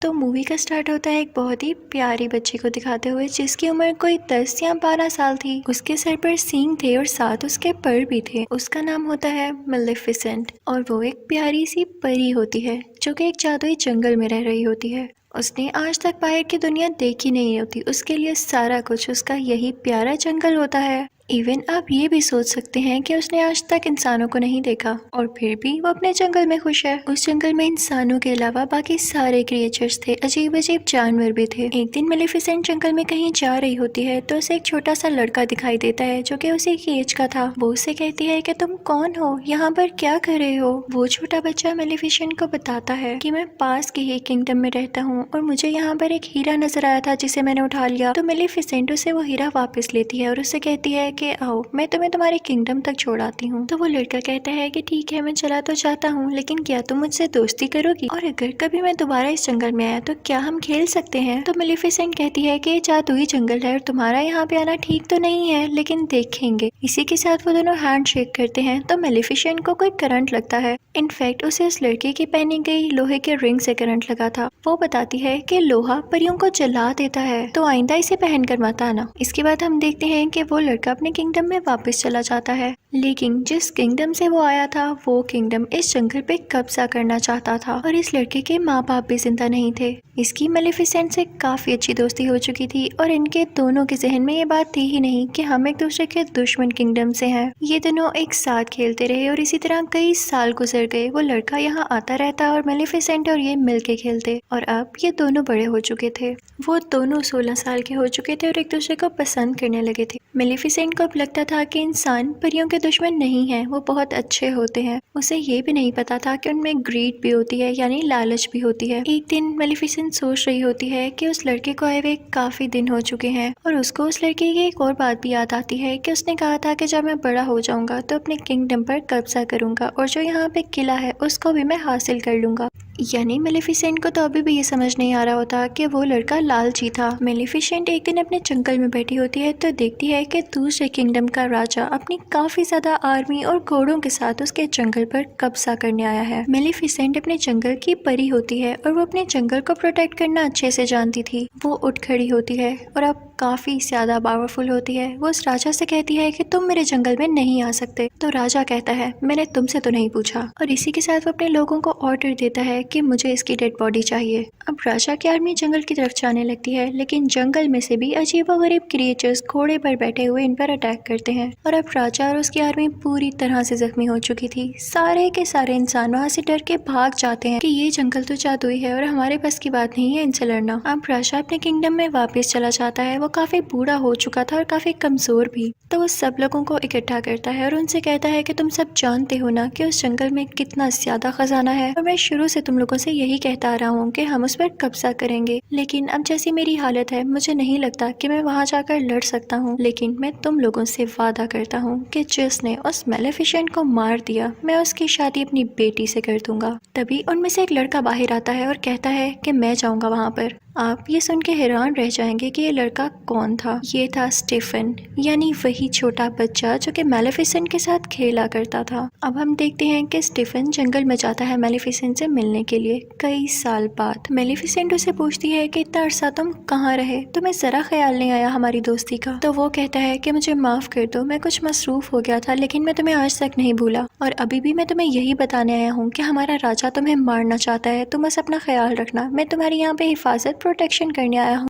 तो मूवी का स्टार्ट होता है एक बहुत ही प्यारी बच्ची को दिखाते हुए जिसकी उम्र कोई 10 या 12 साल थी। उसके सर पर सींग थे और साथ उसके पर भी थे। उसका नाम होता है मेलेफिसेंट और वो एक प्यारी सी परी होती है जो कि एक जादुई जंगल में रह रही होती है। उसने आज तक बाहर की दुनिया देखी नहीं होती। उसके लिए सारा कुछ उसका यही प्यारा जंगल होता है। इवन आप ये भी सोच सकते हैं कि उसने आज तक इंसानों को नहीं देखा और फिर भी वो अपने जंगल में खुश है। उस जंगल में इंसानों के अलावा बाकी सारे क्रिएचर्स थे, अजीब अजीब जानवर भी थे। एक दिन मेलेफिसेंट जंगल में कहीं जा रही होती है तो उसे एक छोटा सा लड़का दिखाई देता है जो कि उसी की एज का था। वो उसे कहती है कि तुम कौन हो, यहाँ पर क्या कर रहे हो। वो छोटा बच्चा मेलेफिसेंट को बताता है कि मैं पास के ही किंगडम में रहता हूँ और मुझे यहाँ पर एक हीरा नजर आया था जिसे मैंने उठा लिया। तो मेलेफिसेंट उसे वो हीरा वापस लेती है और उसे कहती है कि आओ मैं तुम्हें तुम्हारे किंगडम तक छोड़ाती हूँ। तो वो लड़का कहता है कि ठीक है, मैं चला तो जाता हूँ, लेकिन क्या तुम मुझसे दोस्ती करोगी, और अगर कभी मैं दोबारा इस जंगल में आया तो क्या हम खेल सकते हैं। तो मेलेफिसेंट कहती है कि जादुई जंगल है और तुम्हारा यहाँ पे आना ठीक तो नहीं है, लेकिन देखेंगे। इसी के साथ वो दोनों हैंड शेक करते हैं तो मेलेफिसेंट को कोई करंट लगता है। इनफैक्ट उसे उस लड़के की पहनी गई लोहे के रिंग से करंट लगा था। वो बताती है कि लोहा परियों को जला देता है, तो आइंदा इसे पहन कर मत आना। इसके बाद हम देखते हैं कि वो लड़का अपने किंगडम में वापस चला जाता है, लेकिन जिस किंगडम से वो आया था वो किंगडम इस जंगल पे कब्जा करना चाहता था और इस लड़के के माँ बाप भी जिंदा नहीं थे। इसकी मेलेफिसेंट से काफी अच्छी दोस्ती हो चुकी थी और इनके दोनों के जहन में ये बात थी ही नहीं कि हम एक दूसरे के दुश्मन किंगडम से हैं। ये दोनों एक साथ खेलते रहे और इसी तरह कई साल गुजर गए। वो लड़का यहाँ आता रहता और मेलेफिसेंट और ये मिल के खेलते, और अब ये दोनों बड़े हो चुके थे। वो दोनों 16 साल के हो चुके थे और एक दूसरे को पसंद करने लगे थे। मेलेफिसेंट को अब लगता था कि इंसान परियों के दुश्मन नहीं हैं, वो बहुत अच्छे होते हैं। उसे ये भी नहीं पता था कि उनमें ग्रीड भी होती है, यानी लालच भी होती है। एक दिन मेलेफिसेंट सोच रही होती है कि उस लड़के को आए हुए काफी दिन हो चुके हैं और उसको उस लड़के की एक और बात भी याद आती है कि उसने कहा था कि जब मैं बड़ा हो जाऊंगा तो अपने किंगडम पर कब्जा करूंगा और जो यहाँ पे किला है उसको भी मैं हासिल कर लूंगा। यानी मेलेफिसेंट को तो अभी भी ये समझ नहीं आ रहा होता कि वो लड़का लालची था। मेलेफिसेंट एक दिन अपने जंगल में बैठी होती है तो देखती है कि दूसरे किंगडम का राजा अपनी काफी ज्यादा आर्मी और घोड़ों के साथ उसके जंगल पर कब्जा करने आया है। मेलेफिसेंट अपने जंगल की परी होती है और वो अपने जंगल को प्रोटेक्ट करना अच्छे से जानती थी। वो उठ खड़ी होती है और अब काफी ज्यादा पावरफुल होती है। वो उस राजा से कहती है कि तुम मेरे जंगल में नहीं आ सकते। तो राजा कहता है मैंने तुमसे तो नहीं पूछा, और इसी के साथ वो अपने लोगों को ऑर्डर देता है कि मुझे इसकी डेड बॉडी चाहिए। अब राजा की आर्मी जंगल की तरफ जाने लगती है, लेकिन जंगल में से भी अजीबोगरीब क्रिएचर्स घोड़े पर बैठे हुए इन पर अटैक करते हैं और अब राजा और उसकी आर्मी पूरी तरह से जख्मी हो चुकी थी। सारे के सारे इंसान वहाँ से डर के भाग जाते हैं कि ये जंगल तो जादुई है और हमारे बस की बात नहीं है इनसे लड़ना। अब राजा अपने किंगडम में वापस चला जाता है। वो काफी बूढ़ा हो चुका था और काफी कमजोर भी। तो वो सब लोगों को इकट्ठा करता है और उनसे कहता है कि तुम सब जानते हो ना कि उस जंगल में कितना ज्यादा खजाना है, और मैं शुरू से तुम लोगों से यही कहता आ रहा हूँ कि हम उस पर कब्जा करेंगे, लेकिन अब जैसी मेरी हालत है मुझे नहीं लगता कि मैं वहाँ जाकर लड़ सकता हूँ। लेकिन मैं तुम लोगों से वादा करता हूँ कि जिसने उस मेलेफिसेंट को मार दिया मैं उसकी शादी अपनी बेटी से कर दूंगा। तभी उनमें से एक लड़का बाहर आता है और कहता है कि मैं जाऊंगा वहाँ पर। आप ये सुन के हैरान रह जाएंगे कि ये लड़का कौन था। ये था स्टीफन, यानी वही छोटा बच्चा जो कि मेलेफिसेंट के साथ खेला करता था। अब हम देखते हैं कि स्टीफन जंगल में जाता है मेलेफिसेंट से मिलने के लिए कई साल बाद। मेलेफिसेंट उसे पूछती है कि इतना अरसा तुम कहाँ रहे, तुम्हें जरा ख्याल नहीं आया हमारी दोस्ती का। तो वो कहता है कि मुझे माफ कर दो, मैं कुछ मसरूफ हो गया था, लेकिन मैं तुम्हें आज तक नहीं भूला और अभी भी मैं तुम्हें यही बताने आया हूँ कि हमारा राजा तुम्हें मारना चाहता है। तुम बस अपना ख्याल रखना, मैं तुम्हारी यहाँ पे हिफाजत प्रोटेक्शन करने आया हूँ।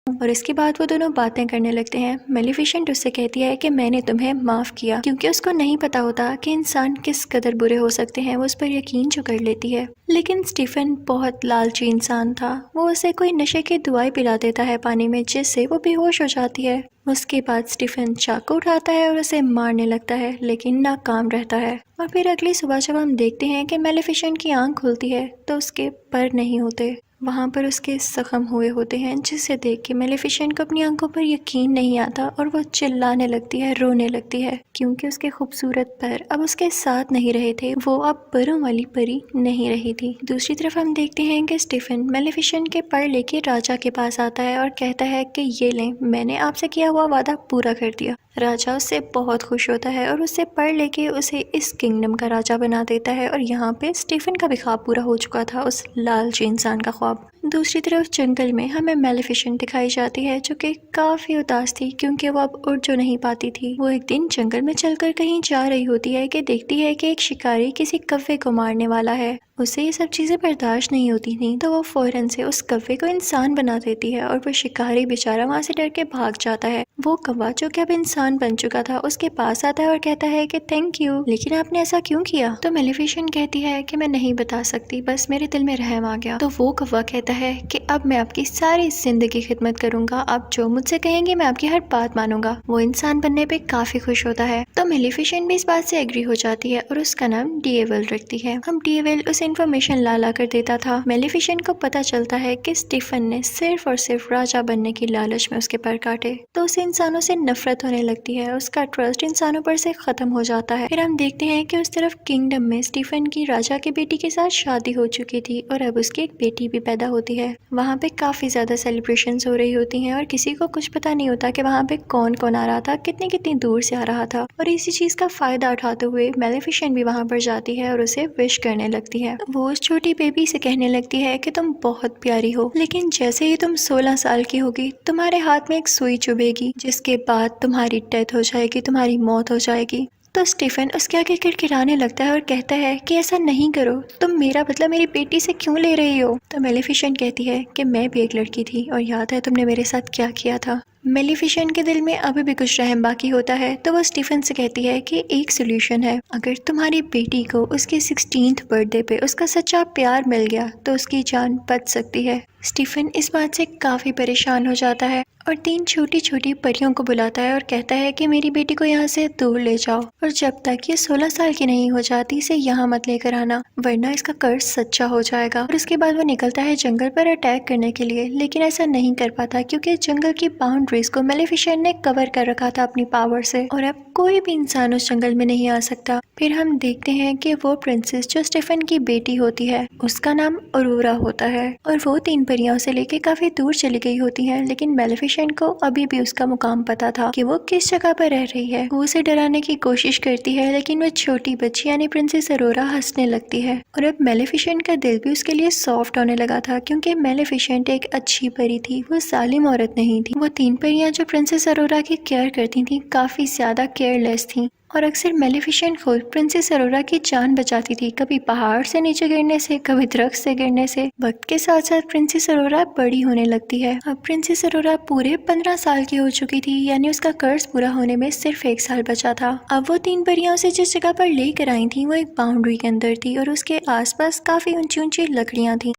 और इसके बाद वो दोनों बातें करने लगते हैं। मेलेफिसेंट उससे कहती है कि मैंने तुम्हें माफ किया, क्योंकि उसको नहीं पता होता कि इंसान किस कदर बुरे हो सकते हैं। वो उस पर यकीन जो कर लेती है। लेकिन स्टीफन बहुत लालची इंसान था। वो उसे कोई नशे की दवाई पिला देता है पानी में, जिससे वो बेहोश हो जाती है। उसके बाद स्टीफन चाकू उठाता है और उसे मारने लगता है, लेकिन नाकाम रहता है। और फिर अगली सुबह जब हम देखते हैं कि मेलेफिसेंट की आंख खुलती है तो उसके पर नहीं होते, वहाँ पर उसके जख्म हुए होते हैं, जिसे देख के मेलेफिसेंट को अपनी आंखों पर यकीन नहीं आता और वो चिल्लाने लगती है, रोने लगती है, क्योंकि उसके खूबसूरत पर अब उसके साथ नहीं रहे थे। वो अब परों वाली परी नहीं रही थी। दूसरी तरफ हम देखते हैं कि स्टीफन मेलेफिसेंट के पर लेके राजा के पास आता है और कहता है कि ये लें, मैंने आपसे किया हुआ वादा पूरा कर दिया। राजा उससे बहुत खुश होता है और उससे पढ़ लेके उसे इस किंगडम का राजा बना देता है। और यहाँ पे स्टीफन का भी ख्वाब पूरा हो चुका था, उस लालची इंसान का ख्वाब। दूसरी तरफ जंगल में हमें मेलेफिसेंट दिखाई जाती है, जो कि काफी उदास थी क्योंकि वो अब उड़ जो नहीं पाती थी। वो एक दिन जंगल में चलकर कहीं जा रही होती है कि देखती है कि एक शिकारी किसी कौवे को मारने वाला है। उसे ये सब चीजें बर्दाश्त नहीं होती थी, तो वो फौरन से उस कौवे को इंसान बना देती है और वो शिकारी बेचारा वहाँ से डर के भाग जाता है। वो कौवा जो कि अब इंसान बन चुका था उसके पास आता है और कहता है कि थैंक यू, लेकिन आपने ऐसा क्यों किया? तो मेलेफिसेंट कहती है कि मैं नहीं बता सकती, बस मेरे दिल में रहम आ गया। तो वो कौवा कहता है कि अब मैं आपकी सारी जिंदगी खिदमत करूंगा, आप जो मुझसे कहेंगे मैं आपकी हर बात मानूंगा। वो इंसान बनने पे काफी खुश होता है। तो मेलेफिसेंट भी इस बात से एग्री हो जाती है और उसका नाम डीएवल रखती है। हम डीएवल उसे इन्फॉर्मेशन ला कर देता था। मेलेफिसेंट को पता चलता है कि स्टीफन ने सिर्फ और सिर्फ राजा बनने की लालच में उसके पर काटे, तो उसे इंसानों से नफरत होने लगती है। उसका ट्रस्ट इंसानों पर से खत्म हो जाता है। फिर हम देखते हैं कि उस तरफ किंगडम में स्टीफन की राजा के बेटी के साथ शादी हो चुकी थी और अब उसकी एक बेटी भी पैदा होती है। वहाँ पे काफी ज्यादा सेलिब्रेशंस हो रही होती हैं और किसी को कुछ पता नहीं होता कि वहाँ पे कौन कौन आ रहा था, कितनी कितनी दूर से आ रहा था। और इसी चीज का फायदा उठाते हुए मेलेफिसेंट भी वहाँ पर जाती है और उसे विश करने लगती है। वो उस छोटी बेबी से कहने लगती है कि तुम बहुत प्यारी हो, लेकिन जैसे ही तुम 16 साल की होगी तुम्हारे हाथ में एक सुई चुभेगी, जिसके बाद तुम्हारी डेथ हो जाएगी, तुम्हारी मौत हो जाएगी। तो स्टीफन उसके आगे किड़किड़ाने लगता है और कहता है कि ऐसा नहीं करो, तुम मेरा बदला मेरी बेटी से क्यों ले रही हो? तो मेलेफिसेंट कहती है कि मैं भी एक लड़की थी और याद है तुमने मेरे साथ क्या किया था। मेलेफिसेंट के दिल में अभी भी कुछ रहम बाकी होता है, तो वो स्टीफन से कहती है कि एक सोल्यूशन है, अगर तुम्हारी बेटी को उसके 16th बर्थडे पे उसका सच्चा प्यार मिल गया तो उसकी जान बच सकती है। स्टीफन इस बात से काफी परेशान हो जाता है और 3 छोटी छोटी परियों को बुलाता है और कहता है कि मेरी बेटी को यहाँ से दूर ले जाओ और जब तक ये 16 साल की नहीं हो जाती इसे यहाँ मत लेकर आना, वरना इसका कर्ज सच्चा हो जाएगा। और उसके बाद वो निकलता है जंगल पर अटैक करने के लिए, लेकिन ऐसा नहीं कर पाता क्योंकि जंगल की बाउंड्रीज को मेलेफिसेंट ने कवर कर रखा था अपनी पावर से और अब कोई भी इंसान उस जंगल में नहीं आ सकता। फिर हम देखते हैं कि वो प्रिंसेस जो स्टीफन की बेटी होती है उसका नाम अरोरा होता है और वो 3 परियों से लेके काफी दूर चली गई होती है, लेकिन मेलेफिसेंट को अभी भी उसका मुकाम पता था कि वो किस जगह पर रह रही है। वो उसे डराने की कोशिश करती है, लेकिन वो छोटी बच्ची यानी प्रिंसेस अरोरा हंसने लगती है और अब मेलेफिसेंट का दिल भी उसके लिए सॉफ्ट होने लगा था क्योंकि मेलेफिसेंट एक अच्छी परी थी, वो जालिम औरत नहीं थी। वो 3 परियां जो प्रिंसेस अरोरा की केयर करती थी काफी ज्यादा केयरलेस थी और अक्सर मेलेफिसेंट खुद प्रिंसेस अरोरा की जान बचाती थी, कभी पहाड़ से नीचे गिरने से, कभी दरख्त से गिरने से। वक्त के साथ साथ प्रिंसेस अरोरा बड़ी होने लगती है। अब प्रिंसेस अरोरा पूरे 15 साल की हो चुकी थी, यानी उसका कर्ज पूरा होने में सिर्फ 1 साल बचा था। अब वो 3 परियों से जिस जगह पर लेकर आई थी वो एक बाउंड्री के अंदर थी और उसके आसपास काफी ऊंची ऊंची लकड़ियां थी।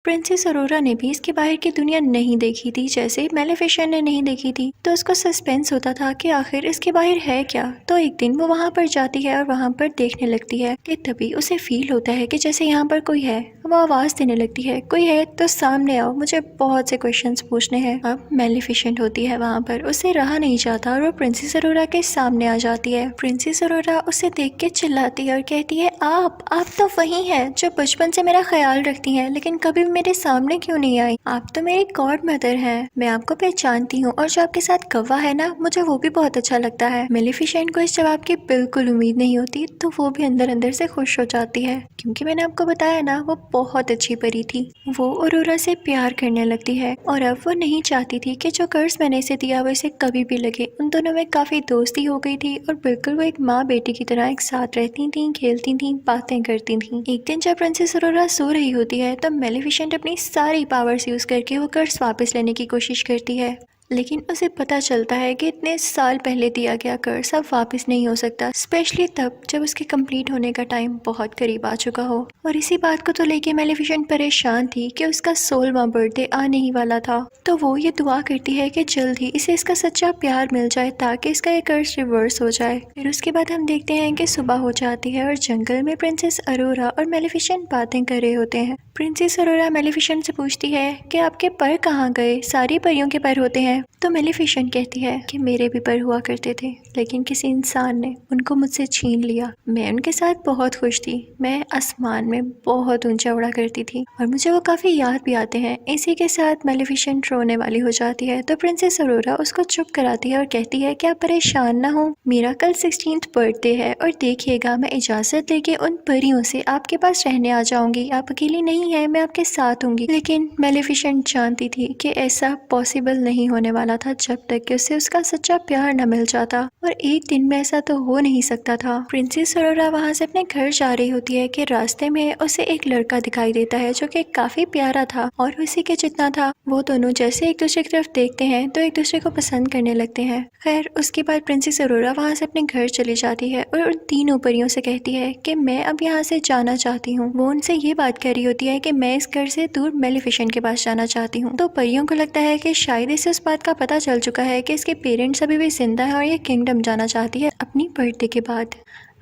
प्रिंसेस अरोरा ने भी इसके बाहर की दुनिया नहीं देखी थी, जैसे मेलेफिसेंट ने नहीं देखी थी, तो उसको सस्पेंस होता था कि आखिर इसके बाहर है क्या। तो एक दिन वो वहां पर जाती है और वहां पर देखने लगती है कि तभी उसे फील होता है कि जैसे यहाँ पर कोई है। वो आवाज देने लगती है, कोई है तो सामने आओ, मुझे बहुत से क्वेश्चंस पूछने हैं। अब मेलेफिसेंट होती है वहां पर, उसे रहा नहीं जाता और वो प्रिंसेस अरोरा के सामने आ जाती है। प्रिंसेस अरोरा उसे देख के चिल्लाती है और कहती है, आप तो वही है जो बचपन से मेरा ख्याल रखती हैं, लेकिन कभी मेरे सामने क्यों नहीं आई? आप तो मेरी गॉड मदर हैं, मैं आपको पहचानती हूँ और जो आपके साथ कौवा है ना, मुझे वो भी बहुत अच्छा लगता है। मेलेफिसेंट को इस जवाब की बिल्कुल उम्मीद नहीं होती, तो वो भी अंदर अंदर से खुश हो जाती है क्योंकि मैंने आपको बताया ना वो बहुत अच्छी परी थी। वो अरोरा से प्यार करने लगती है और अब वो नहीं चाहती थी कि जो कर्ज मैंने इसे दिया वो इसे कभी भी लगे। उन दोनों में काफी दोस्ती हो गई थी और बिल्कुल वो एक माँ बेटी की तरह एक साथ रहती थी, खेलती थी, बातें करती थी। एक दिन जब प्रिंसेस अरोरा सो रही होती है तब मेलेफिसेंट अपनी सारी पावर्स यूज करके वो कर्ज वापस लेने की कोशिश करती है, लेकिन उसे पता चलता है कि इतने साल पहले दिया गया कर्ज अब वापस नहीं हो सकता, स्पेशली तब जब उसके कंप्लीट होने का टाइम बहुत करीब आ चुका हो। और इसी बात को तो लेके मेलेफिसेंट परेशान थी कि उसका 16वां बर्थडे आने ही वाला था, तो वो ये दुआ करती है कि जल्द ही इसे इसका सच्चा प्यार मिल जाए ताकि इसका ये कर्ज रिवर्स हो जाए। फिर उसके बाद हम देखते हैं कि सुबह हो जाती है और जंगल में प्रिंसेस अरोरा और मेलेफिसेंट बातें कर रहे होते हैं। प्रिंसेस अरोरा मेलिफिसेंट से पूछती है कि आपके पर कहाँ गए, सारी परियों के पर होते हैं। तो मेलिफिसेंट कहती है कि मेरे भी पर हुआ करते थे, लेकिन किसी इंसान ने उनको मुझसे छीन लिया। मैं उनके साथ बहुत खुश थी, मैं आसमान में बहुत ऊंचा उड़ा करती थी और मुझे वो काफी याद भी आते हैं। इसी के साथ मेलिफिसेंट रोने वाली हो जाती है तो प्रिंसेस अरोरा उसको चुप कराती है और कहती है कि आप परेशान ना हो, मेरा कल 16th बर्थडे है और देखिएगा मैं इजाजत लेके उन परियों से आपके पास रहने आ जाऊंगी, आप अकेली नहीं है, मैं आपके साथ होंगी। लेकिन मेलिफिसेंट जानती थी कि ऐसा पॉसिबल नहीं होने वाला था जब तक कि उसे उसका सच्चा प्यार न मिल जाता, और एक दिन में ऐसा तो हो नहीं सकता था। प्रिंसेस अरोरा वहां से अपने घर जा रही होती है कि रास्ते में उसे एक लड़का दिखाई देता है जो कि काफी प्यारा था और उसी के जितना था। वो दोनों जैसे एक दूसरे की तरफ देखते हैं तो एक दूसरे को पसंद करने लगते हैं। खैर उसके बाद प्रिंसेस अरोरा वहां से अपने घर चली जाती है और उन तीनों परियों से कहती है कि मैं अब यहाँ से जाना चाहती हूँ। वो उनसे ये बात कर रही होती है कि मैं इस घर से दूर मेलिफिसेंट के पास जाना चाहती हूँ। तो परियों को लगता है कि शायद इसे उस बात का पता चल चुका है कि इसके पेरेंट्स अभी भी जिंदा हैं और ये किंगडम जाना चाहती है अपनी बर्थडे के बाद।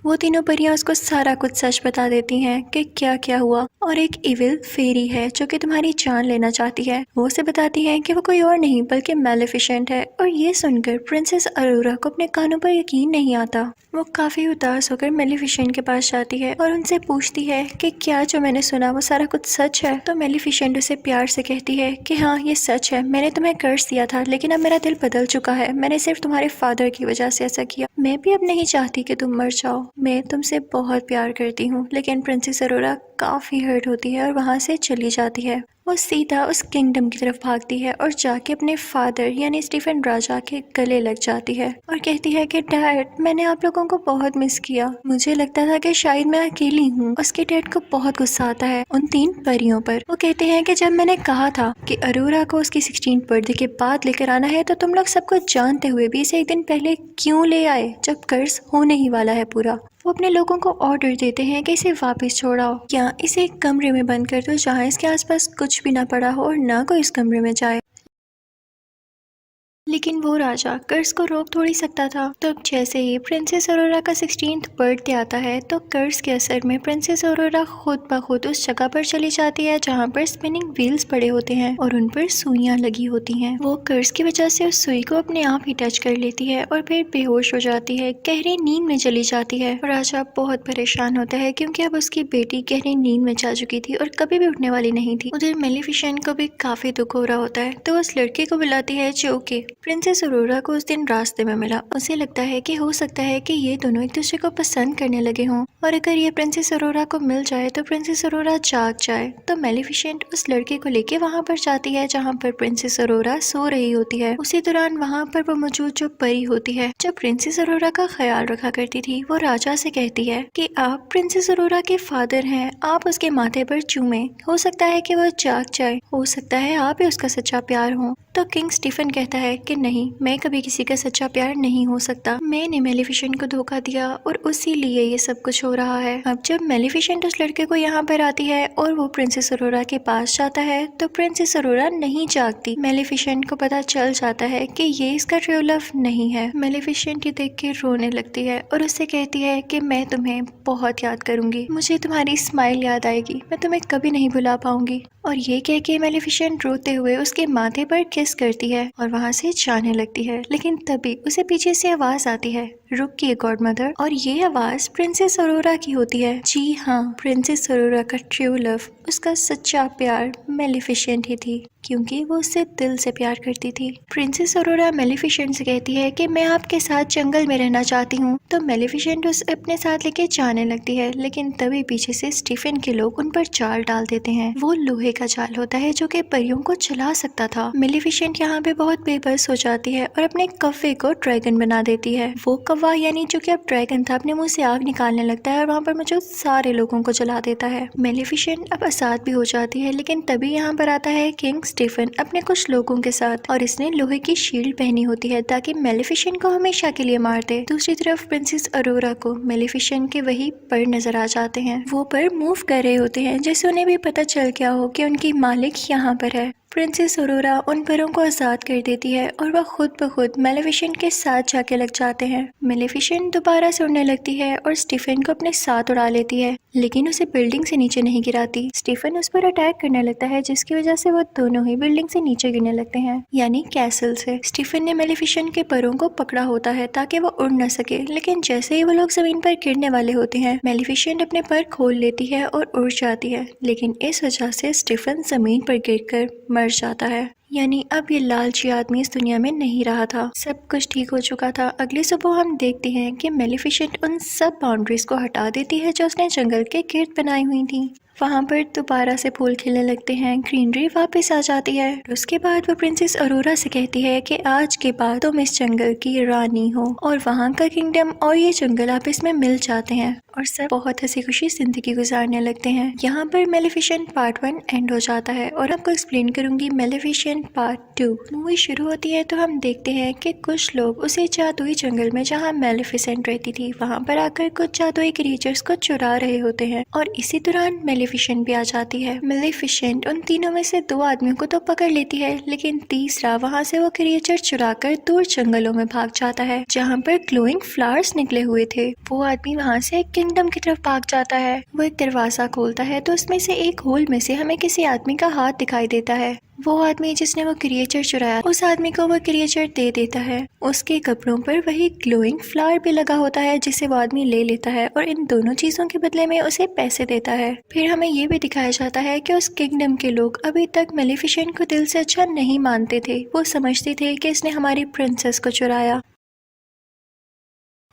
वो तीनों परियां उसको सारा कुछ सच बता देती हैं कि क्या क्या हुआ, और एक इविल फेरी है जो कि तुम्हारी जान लेना चाहती है। वो उसे बताती है कि वो कोई और नहीं बल्कि मेलिफिसेंट है। और ये सुनकर प्रिंसेस अरोरा को अपने कानों पर यकीन नहीं आता। वो काफी उदास होकर मेलिफिसेंट के पास जाती है और उनसे पूछती है कि क्या जो मैंने सुना वो सारा कुछ सच है। तो मेलिफिसेंट उसे प्यार से कहती है कि हाँ ये सच है, मैंने तुम्हें कर्ज दिया था लेकिन अब मेरा दिल बदल चुका है, मैंने सिर्फ तुम्हारे फादर की वजह से ऐसा किया। मैं भी अब नहीं चाहती कि तुम मर जाओ, मैं तुमसे बहुत प्यार करती हूँ। लेकिन प्रिंसेस अरोरा काफी हर्ट होती है और वहां से चली जाती है। वो सीधा उस किंगडम की तरफ भागती है और जाके अपने फादर यानी स्टीफन राजा के गले लग जाती है और कहती है कि डैड मैंने आप लोगों को बहुत मिस किया, मुझे लगता था कि शायद मैं अकेली हूँ। उसके डैड को बहुत गुस्सा आता है उन तीन परियों पर। वो कहते हैं कि जब मैंने कहा था कि अरोरा को उसकी 16th बर्थडे के बाद लेकर आना है तो तुम लोग सब कुछ जानते हुए भी इसे एक दिन पहले क्यों ले आए जब कर्ज होने ही वाला है पूरा। वो अपने लोगों को ऑर्डर देते हैं कि इसे वापस छोड़ाओ या इसे एक कमरे में बंद कर दो जहाँ इसके आसपास कुछ भी ना पड़ा हो और ना कोई इस कमरे में जाए। लेकिन वो राजा कर्ज को रोक थोड़ी सकता था। तो अब जैसे ही प्रिंसेस अरोरा का 16th बर्थडे आता है तो कर्ज के असर में प्रिंसेस अरोरा खुद ब खुद उस जगह पर चली जाती है जहाँ पर स्पिनिंग व्हील्स पड़े होते हैं और उन पर सुइयां लगी होती हैं। वो कर्ज की वजह से उस सुई को अपने आप ही टच कर लेती है और फिर बेहोश हो जाती है, गहरी नींद में चली जाती है। राजा बहुत परेशान होता है क्योंकि अब उसकी बेटी गहरी नींद में जा चुकी थी और कभी भी उठने वाली नहीं थी। उधर मेलिफिसेंट को भी काफी दुख हो रहा होता है तो उस लड़के को बुलाती है जो कि प्रिंसेस अरोरा को उस दिन रास्ते में मिला। उसे लगता है कि हो सकता है कि ये दोनों एक दूसरे को पसंद करने लगे हों और अगर ये प्रिंसेस अरोरा को मिल जाए तो प्रिंसेस अरोरा जाग जाए। तो मेलिफिसेंट उस लड़के को लेके वहां पर जाती है जहां पर प्रिंसेस अरोरा सो रही होती है। उसी दौरान वहां पर वो मौजूद जो परी होती है जो प्रिंसेस अरोरा का ख्याल रखा करती थी, वो राजा से कहती है कि आप प्रिंसेस अरोरा के फादर हैं, आप उसके माथे पर चूमे, हो सकता है कि वो जाग जाए, हो सकता है आप ही उसका सच्चा प्यार हो। तो किंग स्टीफन कहता है कि नहीं, मैं कभी किसी का सच्चा प्यार नहीं हो सकता, मैंने मेलिफिसेंट को धोखा दिया और उसी लिए ये सब कुछ हो रहा है। अब जब मेलिफिसेंट उस लड़के को यहाँ पर आती है और वो प्रिंसेस अरोरा के पास जाता है तो प्रिंसेस अरोरा नहीं जागती। मेलिफिसेंट को पता चल जाता है कि ये इसका ट्रू लव नहीं है। मेलिफिसेंट ये देख के रोने लगती है और उससे कहती है कि मैं तुम्हें बहुत याद करूंगी, मुझे तुम्हारी स्माइल याद आएगी, मैं तुम्हें कभी नहीं भुला पाऊंगी। और ये कह के मेलिफिसेंट रोते हुए उसके माथे पर किस करती है और वहां से जाने लगती है। लेकिन तभी उसे पीछे से आवाज आती है, रुकिए गॉड मदर। और ये आवाज प्रिंसेस अरोरा की होती है। जी हाँ, प्रिंसेस अरोरा का ट्रू लव, उसका सच्चा प्यार मेलिफिसेंट ही थी क्योंकि वो उससे दिल से प्यार करती थी। प्रिंसेस अरोरा मेलिफिसेंट से कहती है कि मैं आपके साथ जंगल में रहना चाहती हूँ। तो मेलिफिसेंट उसे अपने साथ लेके जाने लगती है लेकिन तभी पीछे से स्टीफन के लोग उन पर जाल डाल देते हैं। वो लोहे का जाल होता है जो कि परियों को चला सकता था। मेलिफिसेंट यहाँ पे बहुत बेबस हो जाती है और अपने कौवे को ड्रैगन बना देती है। वो कौवा यानी जो कि अब ड्रैगन था अपने मुंह से आग निकालने लगता है और वहाँ पर मौजूद सारे लोगों को जला देता है। मेलिफिसेंट अब आजाद भी हो जाती है लेकिन तभी यहाँ पर आता है किंग स्टीफन अपने कुछ लोगों के साथ और इसने लोहे की शील्ड पहनी होती है ताकि मेलिफिसेंट को हमेशा के लिए मार दे। दूसरी तरफ प्रिंसेस अरोरा को मेलिफिसेंट के वही पर नजर आ जाते हैं। वो पर मूव कर रहे होते हैं जैसे उन्हें भी पता चल गया हो कि उनकी मालिक यहाँ पर है। प्रिंसेस अरोरा उन परों को आजाद कर देती है और वह खुद ब खुद मेलेफिसेंट के साथ जाके लग जाते हैं। मेलेफिसेंट दोबारा से उड़ने लगती है और स्टीफन को अपने साथ उड़ा लेती है, लेकिन उसे बिल्डिंग से नीचे नहीं गिराती। स्टीफन उस पर अटैक करने लगता है, जिसकी वजह से वो दोनों ही बिल्डिंग से नीचे गिरने लगते हैं, यानी कैसल से। स्टीफन ने मेलेफिसेंट के परों को पकड़ा होता है ताकि वो उड़ न सके, लेकिन जैसे ही वो लोग जमीन पर गिरने वाले होते हैं, मेलेफिसेंट अपने पर खोल लेती है और उड़ जाती है, लेकिन इस वजह से स्टीफन जमीन पर गिरकर मर जाता है। यानी अब ये लालची आदमी इस दुनिया में नहीं रहा था, सब कुछ ठीक हो चुका था। अगली सुबह हम देखते हैं कि मेलेफिसेंट उन सब बाउंड्रीज को हटा देती है जो उसने जंगल के गिर्द बनाई हुई थी। वहाँ पर दोबारा से फूल खिलने लगते हैं, ग्रीनरी वापस आ जाती है। उसके बाद वो प्रिंसेस अरोरा से कहती है कि आज के बाद तुम इस जंगल की रानी हो, और वहाँ का किंगडम और ये जंगल आपस में मिल जाते हैं और सब बहुत हंसी खुशी जिंदगी गुजारने लगते हैं। यहाँ पर मेलेफिसेंट पार्ट 1 एंड हो जाता है और आपको एक्सप्लेन करूंगी मेलेफिसेंट पार्ट 2। मूवी शुरू होती है तो हम देखते हैं कि कुछ लोग उसी जादुई जंगल में जहाँ मेलेफिसेंट रहती थी वहाँ पर आकर कुछ जादुई क्रिएचर्स को चुरा रहे होते हैं, और इसी दौरान मेलेफिसेंट भी आ जाती है। मेलेफिसेंट उन तीनों में से 2 आदमियों को तो पकड़ लेती है, लेकिन तीसरा वहाँ से वो क्रिएचर चुराकर दूर जंगलों में भाग जाता है जहाँ पर ग्लोइंग फ्लावर्स निकले हुए थे। वो आदमी वहाँ से किंगडम की तरफ भाग जाता है। वो एक दरवाजा खोलता है तो उसमें से एक होल में से हमें किसी आदमी का हाथ दिखाई देता है। वो आदमी जिसने वो क्रिएचर चुराया, उस आदमी को वो क्रिएचर दे देता है। उसके कपड़ों पर वही ग्लोइंग फ्लावर भी लगा होता है जिसे वो आदमी ले लेता है और इन दोनों चीजों के बदले में उसे पैसे देता है। फिर हमें ये भी दिखाया जाता है कि उस किंगडम के लोग अभी तक मेलेफिसेंट को दिल से अच्छा नहीं मानते थे। वो समझते थे कि इसने हमारी प्रिंसेस को चुराया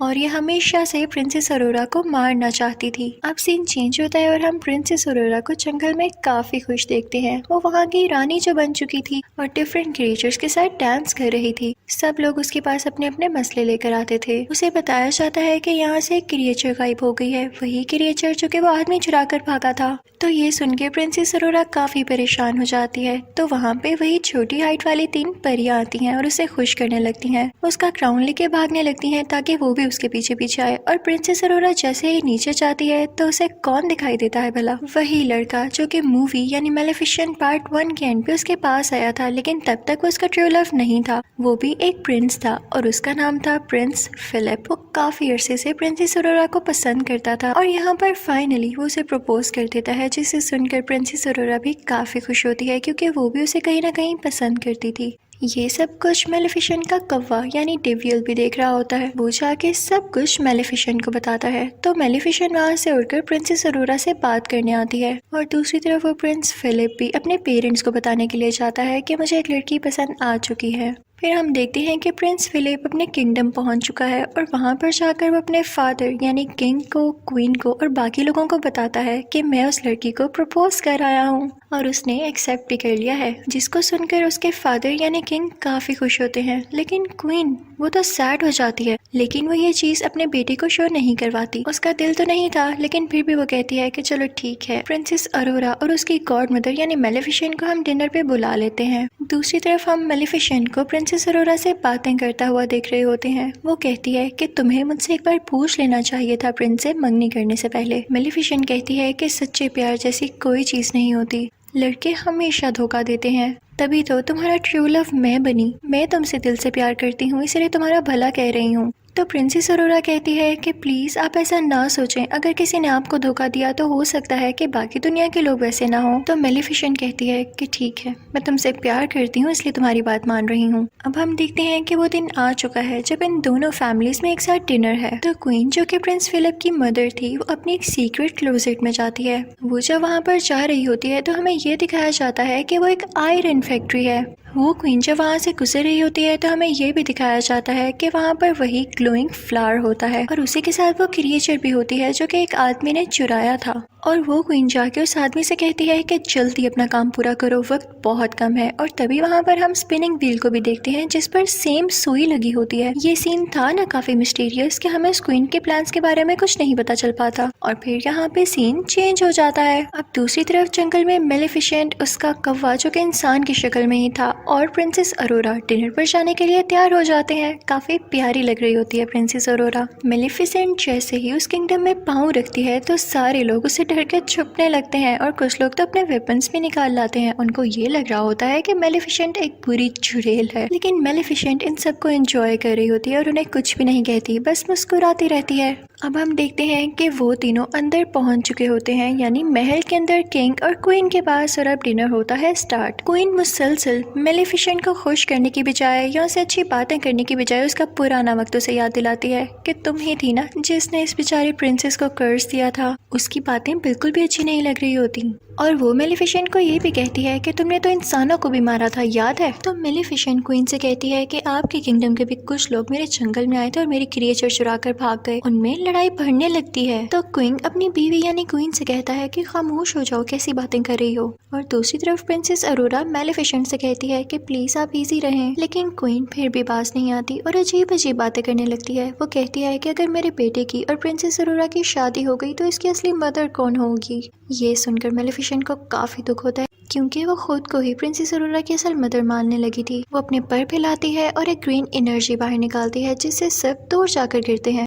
और ये हमेशा से प्रिंसेस अरोरा को मारना चाहती थी। अब सीन चेंज होता है और हम प्रिंसेस अरोरा को जंगल में काफी खुश देखते हैं। वो वहाँ की रानी जो बन चुकी थी और डिफरेंट क्रिएचर्स के साथ डांस कर रही थी। सब लोग उसके पास अपने अपने मसले लेकर आते थे। उसे बताया जाता है कि यहाँ से एक क्रिएचर गायब हो गई है, वही क्रिएचर जो कि वो आदमी चुरा कर भागा था। तो ये सुन के प्रिंसेस अरोरा काफी परेशान हो जाती है। तो वहाँ पे वही छोटी हाइट वाली 3 परियां आती हैं और उसे खुश करने लगती हैं। उसका क्राउन लेके भागने लगती हैं ताकि वो भी उसके पीछे पीछे आए। और प्रिंसेस अरोरा जैसे ही नीचे जाती है तो उसे कौन दिखाई देता है भला? वही लड़का जो कि मूवी यानी मेलेफिसेंट पार्ट 1 के एंड पे उसके पास आया था, लेकिन तब तक वो उसका ट्रू लव नहीं था। वो भी एक प्रिंस था और उसका नाम था प्रिंस फिलिप। वो काफी अरसे से प्रिंसेस अरोरा को पसंद करता था और यहाँ पर फाइनली वो उसे प्रपोज कर देता है, जिसे सुनकर प्रिंसेस अरोरा भी काफी खुश होती है क्योंकि वो भी उसे कहीं ना कहीं पसंद करती थी। ये सब कुछ मेलेफिसेंट का कौवा यानी डेवियल भी देख रहा होता है। वो जाके सब कुछ मेलेफिसेंट को बताता है तो मेलेफिसेंट वहाँ से उड़कर प्रिंसेस अरोरा से बात करने आती है। और दूसरी तरफ वो प्रिंस फिलिप भी अपने पेरेंट्स को बताने के लिए जाता है कि मुझे एक लड़की पसंद आ चुकी है। फिर हम देखते हैं कि प्रिंस फिलिप अपने किंगडम पहुंच चुका है और वहां पर जाकर वो अपने फादर यानी किंग को, क्वीन को और बाकी लोगों को बताता है कि मैं उस लड़की को प्रपोज कर आया हूं और उसने एक्सेप्ट भी कर लिया है। जिसको सुनकर उसके फादर यानी किंग काफी खुश होते हैं, लेकिन क्वीन वो तो सैड हो जाती है। लेकिन वो ये चीज अपने बेटे को शो नहीं करवाती। उसका दिल तो नहीं था, लेकिन फिर भी वो कहती है कि चलो ठीक है, प्रिंसेस अरोरा और उसकी गॉड मदर यानी मेलेफिसेंट को हम डिनर पे बुला लेते हैं। दूसरी तरफ हम मेलेफिसेंट को प्रिंसेस अरोरा से बातें करता हुआ देख रहे होते हैं। वो कहती है कि तुम्हें मुझसे एक बार पूछ लेना चाहिए था प्रिंस से मंगनी करने से पहले। मेलेफिसेंट कहती है कि सच्चे प्यार जैसी कोई चीज नहीं होती, लड़के हमेशा धोखा देते हैं। तभी तो तुम्हारा ट्रू लव मैं बनी। मैं तुमसे दिल से प्यार करती हूँ, इसलिए तुम्हारा भला कह रही हूँ। तो प्रिंसेस अरोरा कहती है कि प्लीज आप ऐसा ना सोचें, अगर किसी ने आपको धोखा दिया तो हो सकता है कि बाकी दुनिया के लोग वैसे ना हो। तो मेलेफिसेंट कहती है कि ठीक है, मैं तुमसे प्यार करती हूँ इसलिए तुम्हारी बात मान रही हूँ। अब हम देखते हैं कि वो दिन आ चुका है जब इन दोनों फैमिलीज में एक साथ डिनर है। तो क्वीन जो कि प्रिंस फिलिप की मदर थी, वो अपनी एक सीक्रेट क्लोजेट में जाती है। वो जब वहाँ पर जा रही होती है तो हमें ये दिखाया जाता है कि वो एक आयरन फैक्ट्री है। वो क्वीन जब वहाँ से गुजर रही होती है तो हमें ये भी दिखाया जाता है कि वहाँ पर वही ग्लोइंग फ्लावर होता है और उसी के साथ वो क्रिएचर भी होती है जो कि एक आदमी ने चुराया था। और वो क्वीन जाके उस आदमी से कहती है कि जल्दी अपना काम पूरा करो, वक्त बहुत कम है। और तभी वहाँ पर हम स्पिनिंग व्हील को भी देखते हैं जिस पर सेम सुई लगी होती है। ये सीन था ना काफी मिस्टीरियस कि हमें उस क्वीन के प्लान्स के बारे में कुछ नहीं पता चल पाता। और फिर यहाँ पे सीन चेंज हो जाता है। अब दूसरी तरफ जंगल में मेलेफिसेंट, उसका कौवा जो कि इंसान की शक्ल में ही था, और प्रिंसेस अरोरा डिनर पर जाने के लिए तैयार हो जाते हैं। काफी प्यारी लग रही होती है प्रिंसेस अरोरा। मेलेफिसेंट जैसे ही उस किंगडम में पाँव रखती है तो सारे लोग उसे डर के छुपने लगते हैं और कुछ लोग तो अपने वेपन्स भी निकाल लाते हैं। उनको ये लग रहा होता है कि मेलिफिसेंट एक बुरी चुड़ैल है, लेकिन मेलिफिसेंट इन सबको एंजॉय कर रही होती है और उन्हें कुछ भी नहीं कहती, बस मुस्कुराती रहती है। अब हम देखते हैं कि वो तीनों अंदर पहुंच चुके होते हैं, यानी महल के अंदर किंग और क्वीन के पास, और अब डिनर होता है स्टार्ट। क्वीन मुसलसल मेलिफिसेंट को खुश करने की बजाय या उसे अच्छी बातें करने की बजाय उसका पुराना वक्त उसे याद दिलाती है कि तुम ही थी ना जिसने इस बेचारी प्रिंसेस को कर्ज दिया था। उसकी बातें बिल्कुल भी अच्छी नहीं लग रही होती और वो मेलिफिसेंट को ये भी कहती है कि तुमने तो इंसानों को भी मारा था, याद है? तो मेलिफिसेंट क्वीन से कहती है कि आपके किंगडम के भी कुछ लोग मेरे जंगल में आए थे और मेरी क्रिएचर चुरा कर भाग गए। उनमें लड़ाई बढ़ने लगती है। तो क्वीन अपनी बीवी यानी क्वीन से कहता है कि खामोश हो जाओ, कैसी बातें कर रही हो। और दूसरी तरफ प्रिंसेस अरोरा मेलिफिसेंट से कहती है कि प्लीज आप इजी रहें, लेकिन क्वीन फिर भी बाज नहीं आती और अजीब अजीब बातें करने लगती है। वो कहती है कि अगर मेरे बेटे की और प्रिंसेस अरोरा की शादी हो गई तो इसकी असली मदर कौन होगी। ये सुनकर मेलिफिसेंट को काफी दुख होता है, क्योंकि वो खुद को ही प्रिंसेस अरोरा की असल मदर मानने लगी थी। वो अपने पर फैलाती है और एक ग्रीन एनर्जी बाहर निकालती है जिससे सब दूर जाकर गिरते हैं।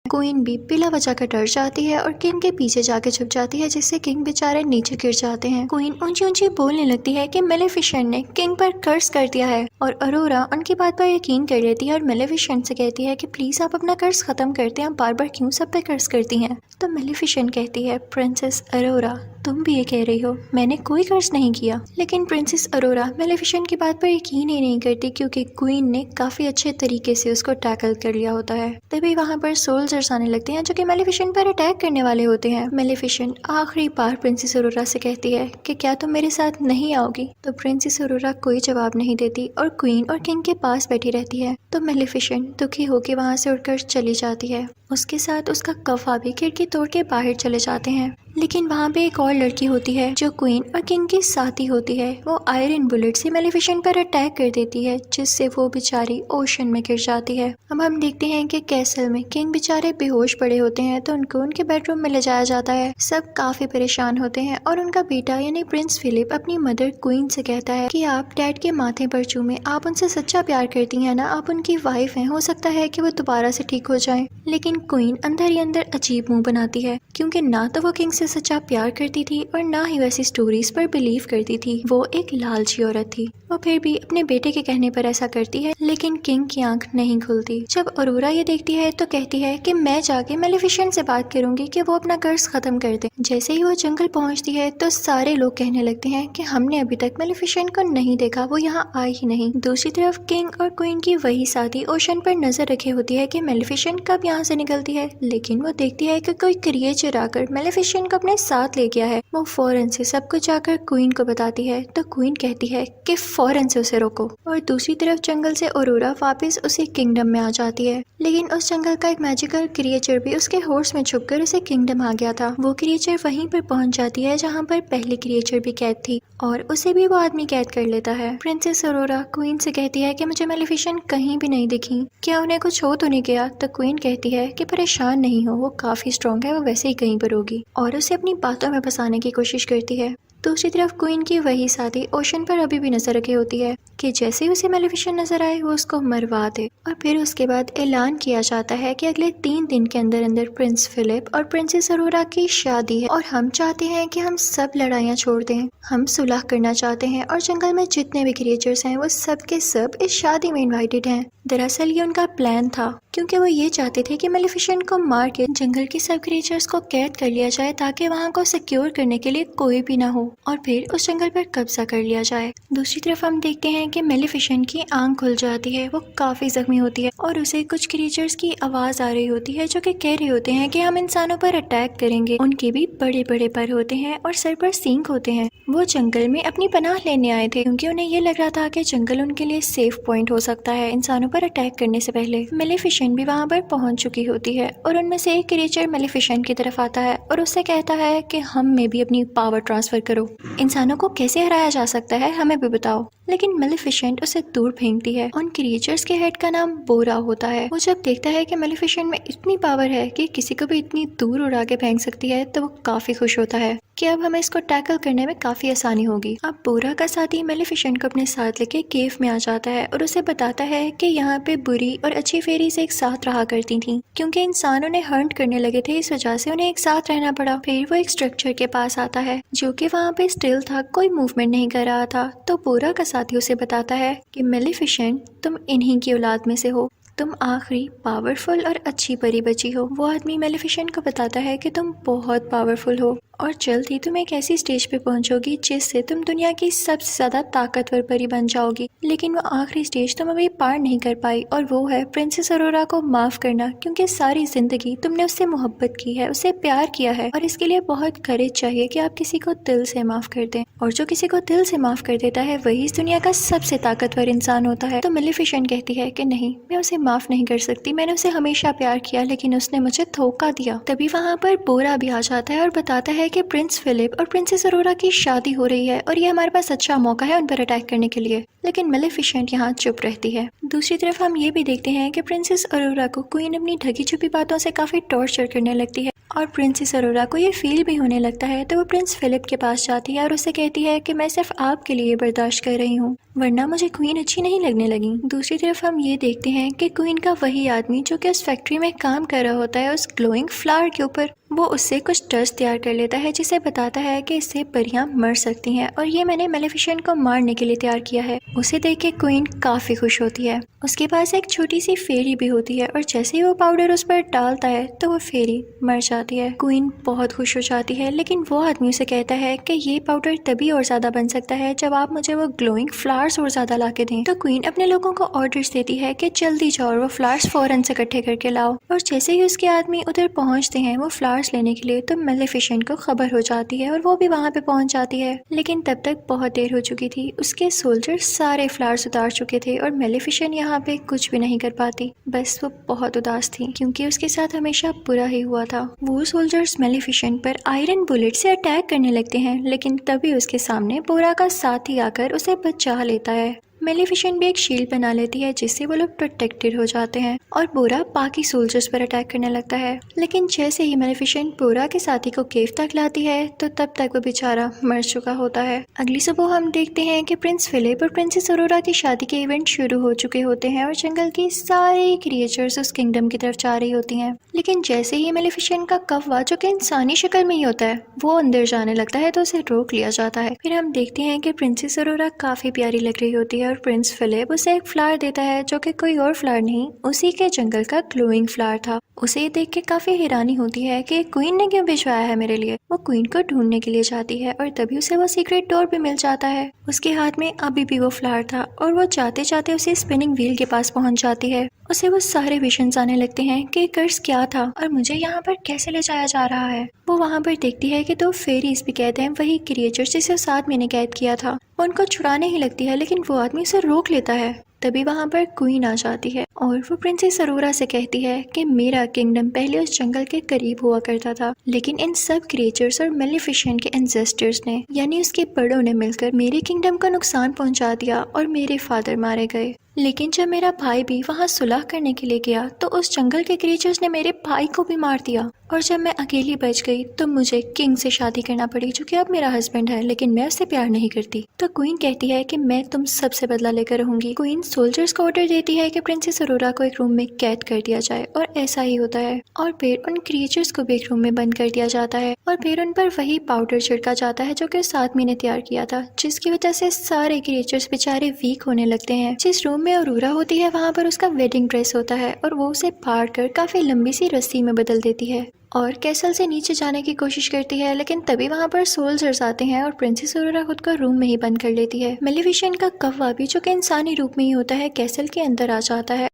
क्वीन भी बिला वजह का डर जाती है और किंग के पीछे जाके छुप जाती है, जिससे किंग बेचारे नीचे गिर जाते हैं। क्वीन ऊंची ऊंची बोलने लगती है कि मेलिफिसेंट ने किंग पर कर्ज कर दिया है और अरोरा उनकी बात पर यकीन कर लेती है और मेलिफिसेंट से कहती है कि प्लीज आप अपना कर्ज खत्म करते हैं, आप बार बार क्यों सब पे कर्ज करती हैं। तो मेलिफिसेंट कहती है प्रिंसेस अरोरा तुम भी ये कह रही हो, मैंने कोई कर्ज नहीं किया। लेकिन प्रिंसेस अरोरा मेलिफिसेंट की बात पर यकीन ही नहीं करती, क्योंकि क्वीन ने काफी अच्छे तरीके से उसको टैकल कर लिया होता है। तभी वहाँ पर सोल्जर्स आने लगते हैं जो कि मेलिफिसेंट पर अटैक करने वाले होते हैं। मेलिफिसेंट आखिरी बार प्रिंसेस अरोरा से कहती है कि क्या तुम मेरे साथ नहीं आओगी। तो प्रिंसेस अरोरा कोई जवाब नहीं देती और क्वीन और किंग के पास बैठी रहती है। तो मेलिफिसेंट दुखी होकर वहाँ से उड़कर चली जाती है। उसके साथ उसका कफा भी खिड़की तोड़ के बाहर चले जाते हैं। लेकिन वहाँ पे एक और लड़की होती है जो क्वीन और किंग की साथी होती है। वो आयरन बुलेट से मेलिफिसेंट पर अटैक कर देती है, जिससे वो बेचारी ओशन में गिर जाती है। अब हम देखते हैं कि कैसल में किंग बेचारे बेहोश पड़े होते हैं, तो उनको उनके बेडरूम में ले जाया जाता है। सब काफी परेशान होते हैं और उनका बेटा यानी प्रिंस फिलिप अपनी मदर क्वीन से कहता है कि आप डैड के माथे पर चूमे, आप उनसे सच्चा प्यार करती हैं ना, आप उनकी वाइफ हैं, हो सकता है कि वो दोबारा से ठीक हो जाए। लेकिन क्वीन अंदर ही अंदर अजीब मुंह बनाती है, क्योंकि ना तो वो किंग से सच्चा प्यार करती थी और ना ही वैसी स्टोरीज पर बिलीव करती थी। वो एक लालची औरत थी। वो फिर भी अपने बेटे के कहने पर ऐसा करती है, लेकिन किंग की आंख नहीं खुलती। जब अरोरा ये देखती है तो कहती है कि मैं जाके मेलिफिसेंट से बात करूंगी कि वो अपना कर्ज खत्म कर दे। जैसे ही वो जंगल पहुंचती है तो सारे लोग कहने लगते हैं कि हमने अभी तक मेलिफिसेंट को नहीं देखा, वो यहाँ आई ही नहीं। दूसरी तरफ किंग और क्वीन की वही साथी ओशन पर नजर रखे होती है कि मेलिफिसेंट कब यहाँ से निकलती है, लेकिन वो देखती है कि कोई क्रिएचर आकर मेलिफिसेंट को अपने साथ ले गया है। वो फौरन से सब कुछ जाकर क्वीन को बताती है, तो क्वीन कहती है कि फौरन से उसे रोको। और दूसरी तरफ जंगल से अरोरा वापस उसी किंगडम में आ जाती है, लेकिन उस जंगल का एक मैजिकल क्रिएचर भी उसके होर्स में छुपकर उसे किंगडम आ गया था। वो क्रिएचर वहीं पर पहुंच जाती है जहां पर पहली क्रिएचर भी कैद थी और उसे भी वो आदमी कैद कर लेता है। प्रिंसेस अरोरा क्वीन से कहती है कि मुझे मेलिफिसेंट कहीं भी नहीं दिखी, क्या उन्हें कुछ हो तो नहीं गया। तो क्वीन कहती है कि परेशान नहीं हो, वो काफी स्ट्रॉन्ग है, वो वैसे ही कहीं पर होगी, और उसे अपनी बातों में फंसाने की कोशिश करती है। दूसरी तरफ क्वीन की वही साथी ओशन पर अभी भी नजर रखे होती है कि जैसे ही उसे मेलिफिसेंट नजर आए वो उसको मरवा दे। और फिर उसके बाद ऐलान किया जाता है कि अगले 3 दिन के अंदर अंदर प्रिंस फिलिप और प्रिंसेस अरोरा की शादी है और हम चाहते हैं कि हम सब लड़ाइयाँ छोड़ दें, हम सुलह करना चाहते हैं और जंगल में जितने भी क्रिएचर्स हैं वो सब के सब इस शादी में इन्वाइटेड हैं। दरअसल ये उनका प्लान था, क्योंकि वो ये चाहते थे कि मेलिफिसेंट को मार के जंगल के सब क्रिएचर्स को कैद कर लिया जाए, ताकि वहाँ को सिक्योर करने के लिए कोई भी ना हो और फिर उस जंगल पर कब्जा कर लिया जाए। दूसरी तरफ हम देखते हैं कि मेलिफिसेंट की आंख खुल जाती है, वो काफी जख्मी होती है और उसे कुछ क्रिएचर्स की आवाज आ रही होती है जो कि कह रहे होते हैं कि हम इंसानों पर अटैक करेंगे। उनके भी बड़े बड़े पर होते हैं और सर पर सींग होते हैं। वो जंगल में अपनी पनाह लेने आए थे, क्योंकि उन्हें ये लग रहा था कि जंगल उनके लिए सेफ पॉइंट हो सकता है इंसानों पर अटैक करने से पहले। मेलिफिसेंट भी वहाँ पर पहुंच चुकी होती है और उनमें से एक क्रिएचर मेलिफिसेंट की तरफ आता है और उससे कहता है कि हम में भी अपनी पावर ट्रांसफर करो, इंसानों को कैसे हराया जा सकता है हमें भी बताओ। लेकिन मेलिफिसेंट उसे दूर फेंकती है। उन क्रिएचर्स के हेड का नाम बोरा होता है। वो जब देखता है कि मेलिफिसेंट में इतनी पावर है कि किसी को भी इतनी दूर उड़ा के फेंक सकती है तो वो काफी खुश होता है कि अब हमें इसको टैकल करने में काफी आसानी होगी। अब बोरा का साथी मेलिफिसेंट को अपने साथ लेके केव में आ जाता है और उसे बताता है कि यहाँ पे बुरी और अच्छी फेरीज एक साथ रहा करती थी। क्योंकि इंसान उन्हें हंट करने लगे थे, इस वजह से उन्हें एक साथ रहना पड़ा। फिर वो एक स्ट्रक्चर के पास आता है जो कि वहाँ पे स्टिल था, कोई मूवमेंट नहीं कर रहा था। तो बोरा का साथी उसे बताता है कि मेलिफिसेंट, तुम इन्हीं की औलाद में से हो, तुम आखिरी पावरफुल और अच्छी परी बची हो। वो आदमी मेलिफिसेंट को बताता है कि तुम बहुत पावरफुल हो और जल्द ही तुम एक ऐसी स्टेज पे पहुंचोगी जिससे तुम दुनिया की सबसे ज्यादा ताकतवर परी बन जाओगी। लेकिन वो आखिरी स्टेज तुम अभी पार नहीं कर पाई और वो है प्रिंसेस अरोरा को माफ करना, क्योंकि सारी जिंदगी तुमने उससे मोहब्बत की है, उससे प्यार किया है और इसके लिए बहुत करेज चाहिए कि आप किसी को दिल से माफ कर दें। और जो किसी को दिल से माफ कर देता है वही इस दुनिया का सबसे ताकतवर इंसान होता है। तो मेलिफिसेंट कहती है कि नहीं, मैं उसे माफ नहीं कर सकती, मैंने उसे हमेशा प्यार किया लेकिन उसने मुझे धोखा दिया। तभी वहाँ पर बोरा भी आ जाता है और बताता है कि प्रिंस फिलिप और प्रिंसेस अरोरा की शादी हो रही है और ये हमारे पास अच्छा मौका है उन पर अटैक करने के लिए। लेकिन मेलिफिसेंट यहाँ चुप रहती है। दूसरी तरफ हम ये भी देखते हैं कि प्रिंसेस अरोरा को क्वीन अपनी ढकी छुपी बातों से काफी टॉर्चर करने लगती है और प्रिंसेस अरोरा को ये फील भी होने लगता है। तो वो प्रिंस फिलिप के पास जाती है और उससे कहती है कि मैं सिर्फ आपके लिए बर्दाश्त कर रही हूँ, वरना मुझे क्वीन अच्छी नहीं लगने लगी। दूसरी तरफ हम ये देखते हैं कि क्वीन का वही आदमी जो कि उस फैक्ट्री में काम कर रहा होता है उस ग्लोइंग फ्लावर के ऊपर, वो उससे कुछ डस्ट तैयार कर लेता है जिसे बताता है कि इससे परियां मर सकती हैं और ये मैंने मेलिफिसेंट को मारने के लिए तैयार किया है। उसे देख के क्वीन काफी खुश होती है। उसके पास एक छोटी सी फेरी भी होती है और जैसे ही वो पाउडर उस पर डालता है तो वो फेरी मर जाती है। क्वीन बहुत खुश हो जाती है, लेकिन वो आदमी उसे कहता है कि ये पाउडर तभी और ज्यादा बन सकता है जब आप मुझे वो ग्लोइंग फ्लावर्स और ज्यादा ला के दें। तो क्वीन अपने लोगों को ऑर्डर्स देती है कि जल्दी जाओ और वो फ्लावर्स फौरन से इकट्ठे करके लाओ। और जैसे ही उसके आदमी उधर पहुंचते हैं वो फ्लावर्स लेने के लिए, तो मेलिफिसेंट को खबर हो जाती है और वो भी वहां पे पहुंच जाती है। लेकिन तब तक बहुत देर हो चुकी थी, उसके सोल्जर्स सारे फ्लावर्स उतार चुके थे और मेलिफिसेंट यहाँ पे कुछ भी नहीं कर पाती। बस वो बहुत उदास थी क्योंकि उसके साथ हमेशा बुरा ही हुआ था। वो सोल्जर्स मेलिफिसेंट पर आयरन बुलेट से अटैक करने लगते हैं, लेकिन तभी उसके सामने बोरा का साथी आकर उसे बचा लेता है। मेलिफिसेंट भी एक शील्ड बना लेती है जिससे वो लोग प्रोटेक्टेड हो जाते हैं और बोरा बाकी सोल्जर्स पर अटैक करने लगता है। लेकिन जैसे ही मेलिफिसेंट बोरा के साथी को केव तक लाती है तो तब तक वो बेचारा मर चुका होता है। अगली सुबह हम देखते हैं कि प्रिंस फिलिप और प्रिंसेस अरोरा की शादी के इवेंट शुरू हो चुके होते हैं और जंगल की सारी क्रिएचर्स उस किंगडम की तरफ जा रही होती हैं। लेकिन जैसे ही मेलिफिसेंट का कौवा, जो कि इंसानी शक्ल में ही होता है, वो अंदर जाने लगता है तो उसे रोक लिया जाता है। फिर हम देखते हैं कि प्रिंसेस अरोरा काफी प्यारी लग रही होती है और प्रिंस फिलिप उसे एक फ्लावर देता है जो कि कोई और फ्लावर नहीं, उसी के जंगल का ग्लोइंग फ्लावर था। उसे देख के काफी हैरानी होती है कि क्वीन ने क्यों भिजवाया है मेरे लिए। वो क्वीन को ढूंढने के लिए जाती है और तभी उसे वो सीक्रेट डोर भी मिल जाता है। उसके हाथ में अभी भी वो फ्लावर था और वो जाते जाते उसे स्पिनिंग व्हील के पास पहुंच जाती है। उसे वो सारे विजन्स आने लगते हैं कि कर्स क्या था और मुझे यहाँ पर कैसे ले जाया जा रहा है। वो वहाँ पर देखती है कि दो फेरीज भी कहते हैं वही क्रिएचर्स जिसे उस आदमी ने कैद किया था। वो उनको छुड़ाने ही लगती है लेकिन वो आदमी उसे रोक लेता है। तभी वहाँ पर क्वीन आ जाती है और वो प्रिंसेस अरोरा से कहती है कि मेरा किंगडम पहले उस जंगल के करीब हुआ करता था, लेकिन इन सब क्रिएचर्स और मेलिफिसेंट के एंसेस्टर्स ने, यानी उसके बड़ों ने मिलकर मेरे किंगडम को नुकसान पहुंचा दिया और मेरे फादर मारे गए। लेकिन जब मेरा भाई भी वहाँ सुलह करने के लिए गया तो उस जंगल के क्रिएचर्स ने मेरे भाई को भी मार दिया और जब मैं अकेली बच गई तो मुझे किंग से शादी करना पड़ी जो कि अब मेरा हस्बैंड है, लेकिन मैं उससे प्यार नहीं करती। तो क्वीन कहती है कि मैं तुम सबसे बदला लेकर रहूंगी। क्वीन सोल्जर्स को ऑर्डर देती है कि प्रिंसेस अरोरा को एक रूम में कैद कर दिया जाए और ऐसा ही होता है। और फिर उन क्रिएचर्स को भी एक रूम में बंद कर दिया जाता है और फिर उन पर वही पाउडर छिड़का जाता है जो कि उस आदमी ने तैयार किया था, जिसकी वजह से सारे क्रिएचर्स बेचारे वीक होने लगते हैं। जिस रूम में अरोरा होती है वहाँ पर उसका वेडिंग ड्रेस होता है और वो उसे फाड़ कर काफी लंबी सी रस्सी में बदल देती है और कैसल से नीचे जाने की कोशिश करती है। लेकिन तभी वहाँ पर सोल्जर्स आते हैं और प्रिंसेस अरोरा खुद को रूम में ही बंद कर लेती है। मेलिफिसेंट का कौवा भी, जो कि इंसानी रूप में ही होता है, कैसल के अंदर आ जाता है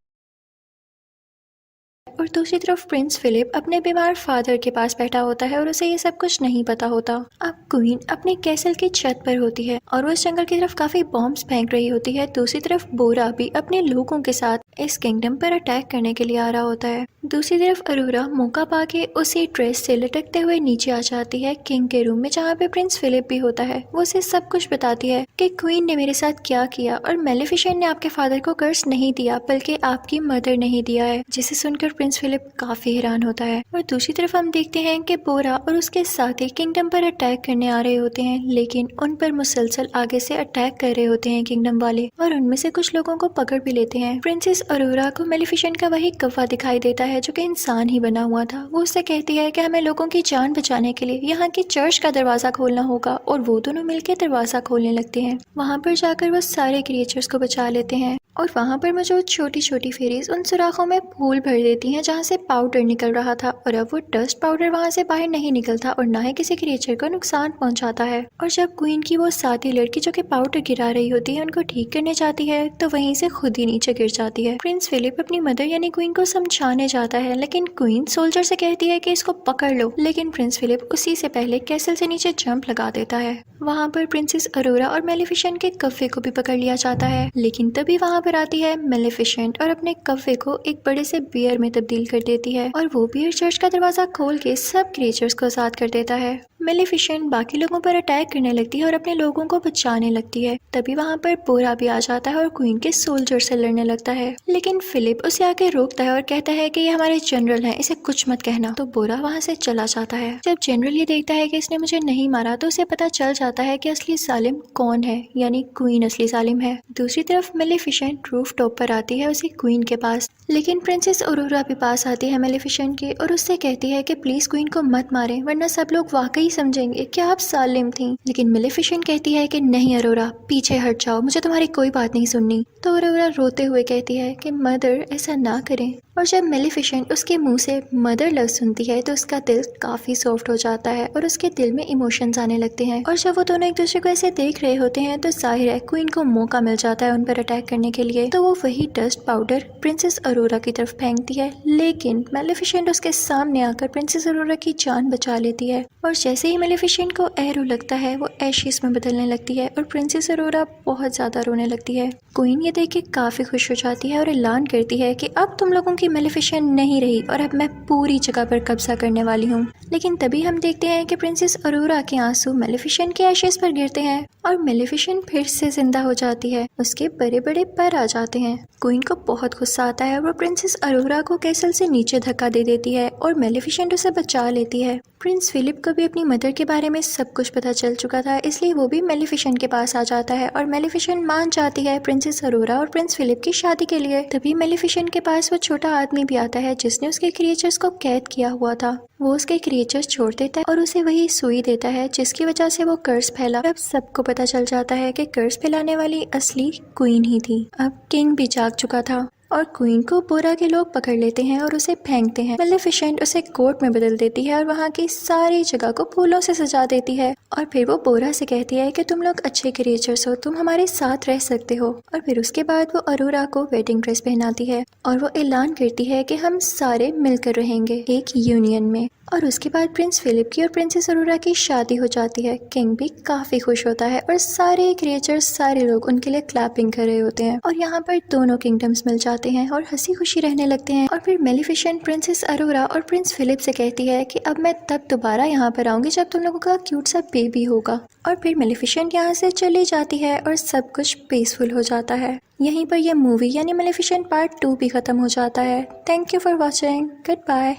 और और दूसरी तरफ प्रिंस फिलिप अपने बीमार फादर के पास बैठा होता है और उसे ये सब कुछ नहीं पता होता। अब क्वीन अपने कैसल की छत पर होती है और वो इस जंगल की तरफ काफी बॉम्ब्स फेंक रही होती है। दूसरी तरफ बोरा भी अपने लोगों के साथ इस किंगडम पर अटैक करने के लिए आ रहा होता है। दूसरी तरफ अरोरा मौका पाके उसी ड्रेस से लटकते हुए नीचे आ जाती है किंग के रूम में, जहाँ पे प्रिंस फिलिप भी होता है। वो उसे सब कुछ बताती है कि क्वीन ने मेरे साथ क्या किया और मेलेफिसेंट ने आपके फादर को कर्स नहीं दिया बल्कि आपकी मदर नहीं दिया है, जिसे सुनकर प्रिंस फिलिप काफी हैरान होता है। और दूसरी तरफ हम देखते हैं कि बोरा और उसके साथी किंगडम पर अटैक करने आ रहे होते हैं, लेकिन उन पर मुसलसल आगे से अटैक कर रहे होते हैं किंगडम वाले और उनमें से कुछ लोगों को पकड़ भी लेते हैं। प्रिंसेस अरोरा को मेलेफिसेंट का वही कौवा दिखाई देता है जो कि इंसान ही बना हुआ था। वो उससे कहती है कि हमें लोगों की जान बचाने के लिए यहाँ की चर्च का दरवाजा खोलना होगा और वो दोनों मिलकर दरवाजा खोलने लगते हैं। वहाँ पर जाकर वो सारे क्रिएचर्स को बचा लेते हैं और वहाँ पर मौजूद छोटी छोटी फेरीज उन सुराखों में फूल भर देती हैं जहाँ से पाउडर निकल रहा था और अब वो डस्ट पाउडर वहाँ से बाहर नहीं निकलता और ना ही किसी क्रिएचर को नुकसान पहुँचाता है। और जब क्वीन की वो साथी लड़की जो कि पाउडर गिरा रही होती है उनको ठीक करने जाती है तो वहीं से खुद ही नीचे गिर जाती है। प्रिंस फिलिप अपनी मदर यानी क्वीन को समझाने जाता है, लेकिन क्वीन सोल्जर से कहती है कि इसको पकड़ लो, लेकिन प्रिंस फिलिप उसी से पहले कैसल से नीचे जंप लगा देता है। वहाँ पर प्रिंसेस अरोरा और मेलेफिसेंट के कौवे को भी पकड़ लिया जाता है, लेकिन तभी वहाँ पर आती है मेलेफिसेंट और अपने कौवे को एक बड़े से बियर में तब्दील कर देती है और वो बियर चर्च का दरवाजा खोल के सब क्रिएचर्स को आजाद कर देता है। मेलेफिसेंट बाकी लोगों पर अटैक करने लगती है और अपने लोगों को बचाने लगती है। तभी वहाँ पर बोरा भी आ जाता है और क्वीन के सोल्जर से लड़ने लगता है, लेकिन फिलिप उसे आके रोकता है और कहता है कि ये हमारे जनरल हैं, इसे कुछ मत कहना। तो बोरा वहाँ से चला जाता है। जब जनरल ये देखता है कि इसने मुझे नहीं मारा तो उसे पता चल जाता है कि असली जालिम कौन है, यानी क्वीन असली जालिम है। दूसरी तरफ मेलेफिसेंट रूफ टॉप पर आती है उसी क्वीन के पास, लेकिन प्रिंसेस अरोरा भी पास आती है मेलेफिसेंट के और उससे कहती है कि प्लीज क्वीन को मत मारे वरना सब लोग वाकई समझेंगे कि आप जालिम थी। लेकिन मेलेफिसेंट कहती है कि नहीं अरोरा, पीछे हट जाओ, मुझे तुम्हारी कोई बात नहीं सुननी। तो अरोरा रोते हुए कहती है कि मदर ऐसा ना करें। और जब मेलेफिसेंट उसके मुंह से मदर लव सुनती है तो उसका दिल काफी सॉफ्ट हो जाता है और उसके दिल में इमोशंस आने लगते हैं। और जब वो दोनों एक दूसरे को ऐसे देख रहे होते हैं तो जाहिर है क्वीन को मौका मिल जाता है उन पर अटैक करने के लिए। तो वो वही डस्ट पाउडर प्रिंसेस अरोरा की तरफ फेंकती है, लेकिन मेलेफिसेंट उसके सामने आकर प्रिंसेस अरोरा की जान बचा लेती है। और जैसे ही मेलेफिसेंट को एरो लगता है वो एशेस में बदलने लगती है और प्रिंसेस अरोरा बहुत ज्यादा रोने लगती है। क्वीन ये देख के काफी खुश हो जाती है और ऐलान करती है कि अब तुम लोगों की मेलेफिसेंट नहीं रही और अब मैं पूरी जगह पर कब्जा करने वाली हूँ। लेकिन तभी हम देखते हैं कि प्रिंसेस अरोरा के आंसू मेलेफिसेंट के एशेस पर गिरते हैं और मेलेफिसेंट फिर से जिंदा हो जाती है। उसके बड़े बड़े पर आ जाते हैं। क्वीन को बहुत गुस्सा आता है। वो प्रिंसेस अरोरा को कैसल से नीचे धक्का दे देती है और मेलेफिसेंट उसे बचा लेती है। प्रिंस फिलिप को भी अपनी मदर के बारे में सब कुछ पता चल चुका था, इसलिए वो भी मेलेफिसेंट के पास आ जाता है और मेलेफिसेंट मान जाती है प्रिंसेस अरोरा और प्रिंस फिलिप की शादी के लिए। तभी मेलेफिसेंट के पास वो छोटा आदमी भी आता है जिसने उसके क्रिएचर्स को कैद किया हुआ था। वो उसके क्रिएचर्स छोड़ देता है और उसे वही सुई देता है जिसकी वजह से वो कर्स फैला। अब सबको पता चल जाता है कि कर्स फैलाने वाली असली क्वीन ही थी। अब किंग भी जाग चुका था और क्वीन को बोरा के लोग पकड़ लेते हैं और उसे फेंकते हैं। मेलेफिसेंट उसे कोट में बदल देती है और वहाँ की सारी जगह को फूलों से सजा देती है और फिर वो बोरा से कहती है कि तुम लोग अच्छे क्रिएचर्स हो, तुम हमारे साथ रह सकते हो। और फिर उसके बाद वो अरोरा को वेडिंग ड्रेस पहनाती है और वो ऐलान करती है कि हम सारे मिलकर रहेंगे एक यूनियन में। और उसके बाद प्रिंस फिलिप की और प्रिंसेस अरोरा की शादी हो जाती है। किंग भी काफी खुश होता है और सारे क्रिएचर्स सारे लोग उनके लिए क्लैपिंग कर रहे होते हैं और यहाँ पर दोनों किंगडम्स मिल जाते हैं और हंसी खुशी रहने लगते हैं। और फिर मेलेफिसेंट प्रिंसेस अरोरा और प्रिंस फिलिप से कहती है कि अब मैं तब दोबारा यहाँ पर आऊंगी जब तुम लोगों का क्यूट सा बेबी होगा। और फिर मेलेफिसेंट यहाँ से चली जाती है और सब कुछ पीसफुल हो जाता है। यहीं पर यह मूवी यानी मेलेफिसेंट पार्ट 2 भी खत्म हो जाता है। Thank you for watching. Good bye.